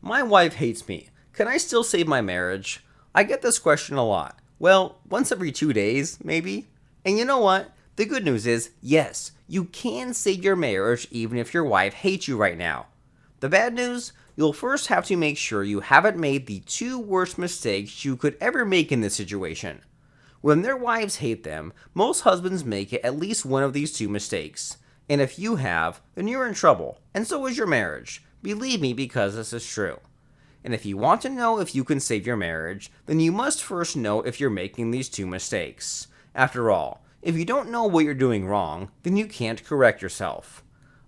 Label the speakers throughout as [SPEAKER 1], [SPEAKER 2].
[SPEAKER 1] My wife hates me. Can I still save my marriage? I get this question a lot. Well, once every 2 days, maybe. And you know what? The good news is, yes, you can save your marriage even if your wife hates you right now. The bad news? You'll first have to make sure you haven't made the two worst mistakes you could ever make in this situation. When their wives hate them, most husbands make at least one of these two mistakes. And if you have, then you're in trouble, and so is your marriage. Believe me, because this is true. And if you want to know if you can save your marriage, then you must first know if you're making these two mistakes. After all, if you don't know what you're doing wrong, then you can't correct yourself.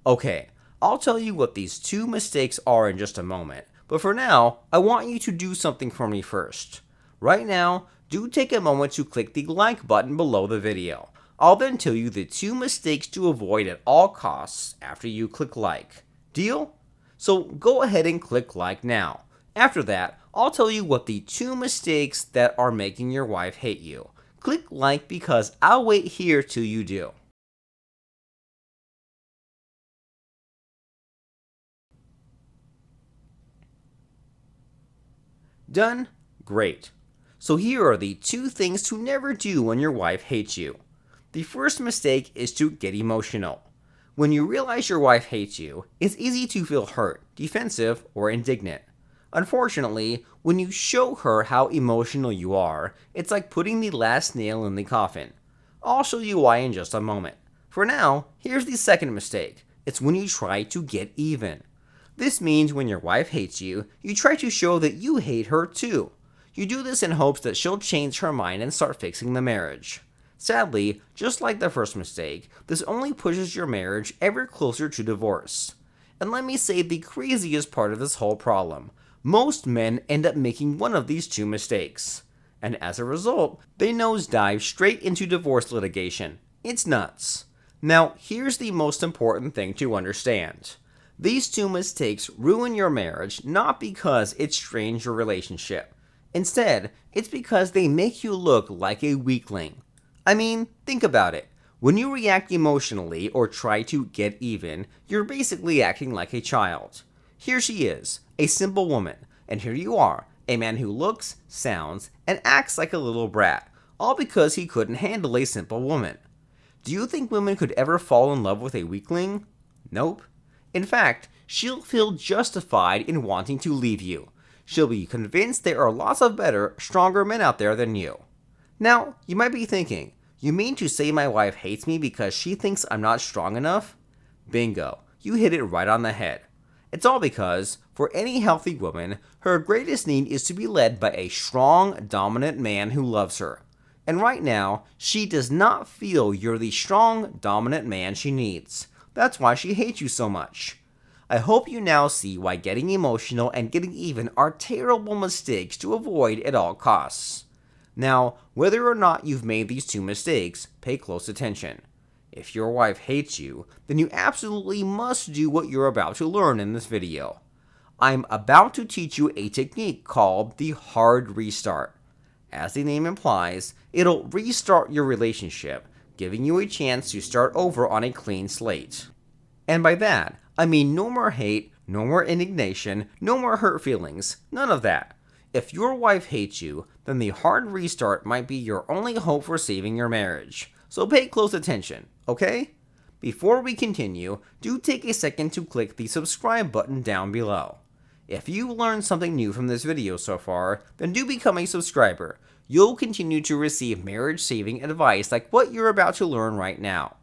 [SPEAKER 1] Okay, I'll tell you what these two mistakes are in just a moment, but for now, I want you to do something for me first. Right now, do take a moment to click the like button below the video. I'll then tell you the two mistakes to avoid at all costs after you click like. Deal? So go ahead and click like now. After that, I'll tell you what the two mistakes that are making your wife hate you. Click like because I'll wait here till you do. Done? Great. So here are the two things to never do when your wife hates you. The first mistake is to get emotional. When you realize your wife hates you, it's easy to feel hurt, defensive, or indignant. Unfortunately, when you show her how emotional you are, it's like putting the last nail in the coffin. I'll show you why in just a moment. For now, here's the second mistake. It's when you try to get even. This means when your wife hates you, you try to show that you hate her too. You do this in hopes that she'll change her mind and start fixing the marriage. Sadly, just like the first mistake, this only pushes your marriage ever closer to divorce. And let me say the craziest part of this whole problem. Most men end up making one of these two mistakes. And as a result, they nosedive straight into divorce litigation. It's nuts. Now, here's the most important thing to understand. These two mistakes ruin your marriage not because it strains your relationship. Instead, it's because they make you look like a weakling. I mean, think about it. When you react emotionally or try to get even, you're basically acting like a child. Here she is, a simple woman, and here you are, a man who looks, sounds, and acts like a little brat, all because he couldn't handle a simple woman. Do you think women could ever fall in love with a weakling? Nope. In fact, she'll feel justified in wanting to leave you. She'll be convinced there are lots of better, stronger men out there than you. Now, you might be thinking, you mean to say my wife hates me because she thinks I'm not strong enough? Bingo, you hit it right on the head. It's all because, for any healthy woman, her greatest need is to be led by a strong, dominant man who loves her. And right now, she does not feel you're the strong, dominant man she needs. That's why she hates you so much. I hope you now see why getting emotional and getting even are terrible mistakes to avoid at all costs. Now, whether or not you've made these two mistakes, pay close attention. If your wife hates you, then you absolutely must do what you're about to learn in this video. I'm about to teach you a technique called the hard restart. As the name implies, it'll restart your relationship, giving you a chance to start over on a clean slate. And by that, I mean no more hate, no more indignation, no more hurt feelings, none of that. If your wife hates you, then the hard restart might be your only hope for saving your marriage. So pay close attention, okay? Before we continue, do take a second to click the subscribe button down below. If you learned something new from this video so far, then do become a subscriber. You'll continue to receive marriage-saving advice like what you're about to learn right now.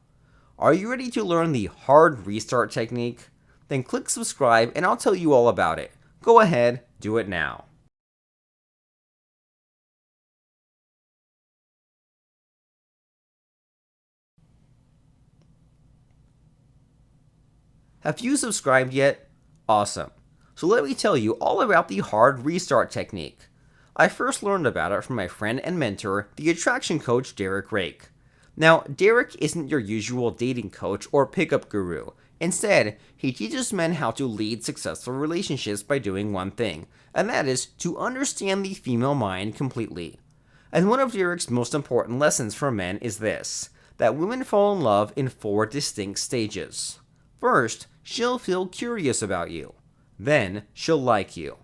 [SPEAKER 1] Are you ready to learn the hard restart technique? Then click subscribe and I'll tell you all about it. Go ahead, do it now. Have you subscribed yet? Awesome. So let me tell you all about the hard restart technique. I first learned about it from my friend and mentor, the attraction coach Derek Rake. Now, Derek isn't your usual dating coach or pickup guru. Instead, he teaches men how to lead successful relationships by doing one thing, and that is to understand the female mind completely. And one of Derek's most important lessons for men is this, that women fall in love in 4 distinct stages. First, she'll feel curious about you. Then, she'll like you.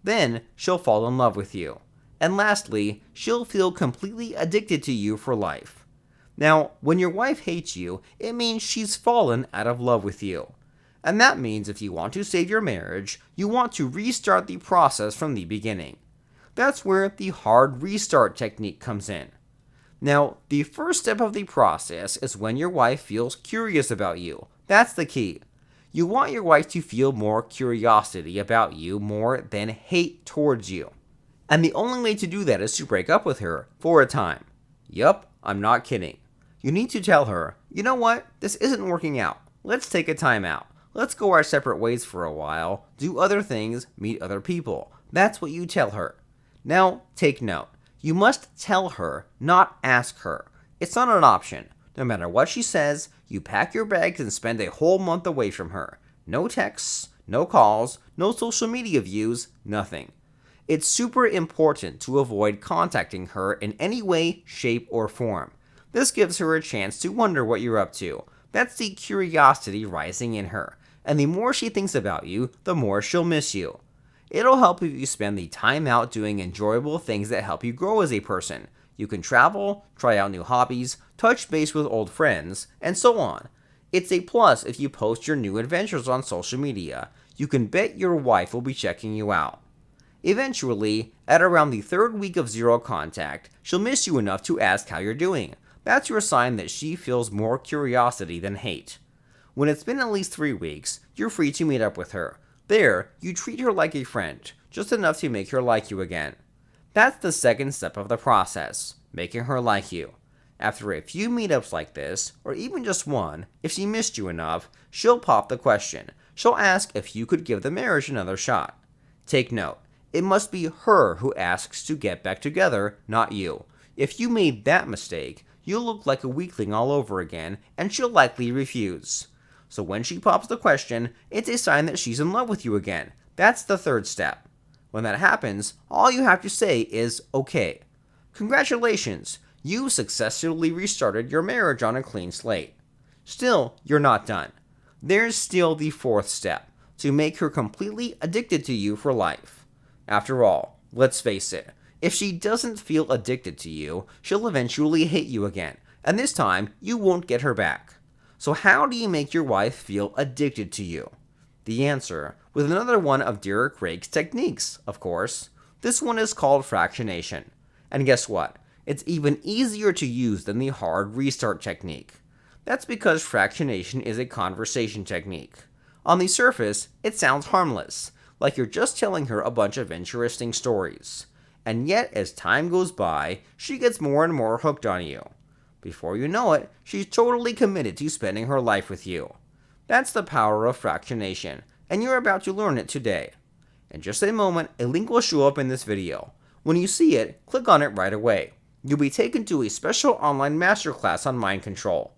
[SPEAKER 1] Then, she'll fall in love with you. And lastly, she'll feel completely addicted to you for life. Now, when your wife hates you, it means she's fallen out of love with you. And that means if you want to save your marriage, you want to restart the process from the beginning. That's where the hard restart technique comes in. Now, the first step of the process is when your wife feels curious about you. That's the key. You want your wife to feel more curiosity about you more than hate towards you. And the only way to do that is to break up with her for a time. Yup, I'm not kidding. You need to tell her, you know what, this isn't working out. Let's take a time out. Let's go our separate ways for a while, do other things, meet other people. That's what you tell her. Now, take note. You must tell her, not ask her. It's not an option. No matter what she says, you pack your bags and spend a whole month away from her. No texts, no calls, no social media views, nothing. It's super important to avoid contacting her in any way, shape, or form. This gives her a chance to wonder what you're up to. That's the curiosity rising in her. And the more she thinks about you, the more she'll miss you. It'll help if you spend the time out doing enjoyable things that help you grow as a person. You can travel, try out new hobbies, touch base with old friends, and so on. It's a plus if you post your new adventures on social media. You can bet your wife will be checking you out. Eventually, at around the third week of zero contact, she'll miss you enough to ask how you're doing. That's your sign that she feels more curiosity than hate. When it's been at least 3 weeks, you're free to meet up with her. There, you treat her like a friend, just enough to make her like you again. That's the second step of the process, making her like you. After a few meetups like this, or even just one, if she missed you enough, she'll pop the question. She'll ask if you could give the marriage another shot. Take note, it must be her who asks to get back together, not you. If you made that mistake, you'll look like a weakling all over again, and she'll likely refuse. So when she pops the question, it's a sign that she's in love with you again. That's the third step. When that happens, all you have to say is, okay. Congratulations, you successfully restarted your marriage on a clean slate. Still, you're not done. There's still the fourth step, to make her completely addicted to you for life. After all, let's face it, if she doesn't feel addicted to you, she'll eventually hate you again, and this time, you won't get her back. So how do you make your wife feel addicted to you? The answer, with another one of Derek Rake's techniques, of course. This one is called fractionation. And guess what? It's even easier to use than the hard restart technique. That's because fractionation is a conversation technique. On the surface, it sounds harmless, like you're just telling her a bunch of interesting stories. And yet, as time goes by, she gets more and more hooked on you. Before you know it, she's totally committed to spending her life with you. That's the power of fractionation, and you're about to learn it today. In just a moment, a link will show up in this video. When you see it, click on it right away. You'll be taken to a special online masterclass on mind control.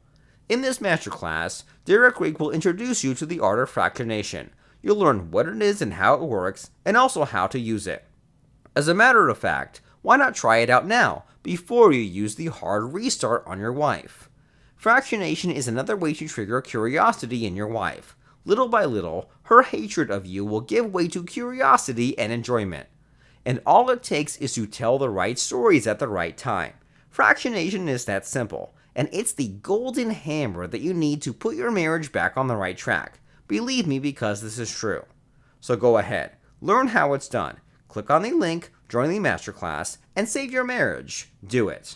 [SPEAKER 1] In this masterclass, Derek Rake will introduce you to the art of fractionation. You'll learn what it is and how it works, and also how to use it. As a matter of fact, why not try it out now, before you use the hard restart on your wife? Fractionation is another way to trigger curiosity in your wife. Little by little, her hatred of you will give way to curiosity and enjoyment. And all it takes is to tell the right stories at the right time. Fractionation is that simple, and it's the golden hammer that you need to put your marriage back on the right track. Believe me, because this is true. So go ahead, learn how it's done. Click on the link, join the masterclass, and save your marriage. Do it.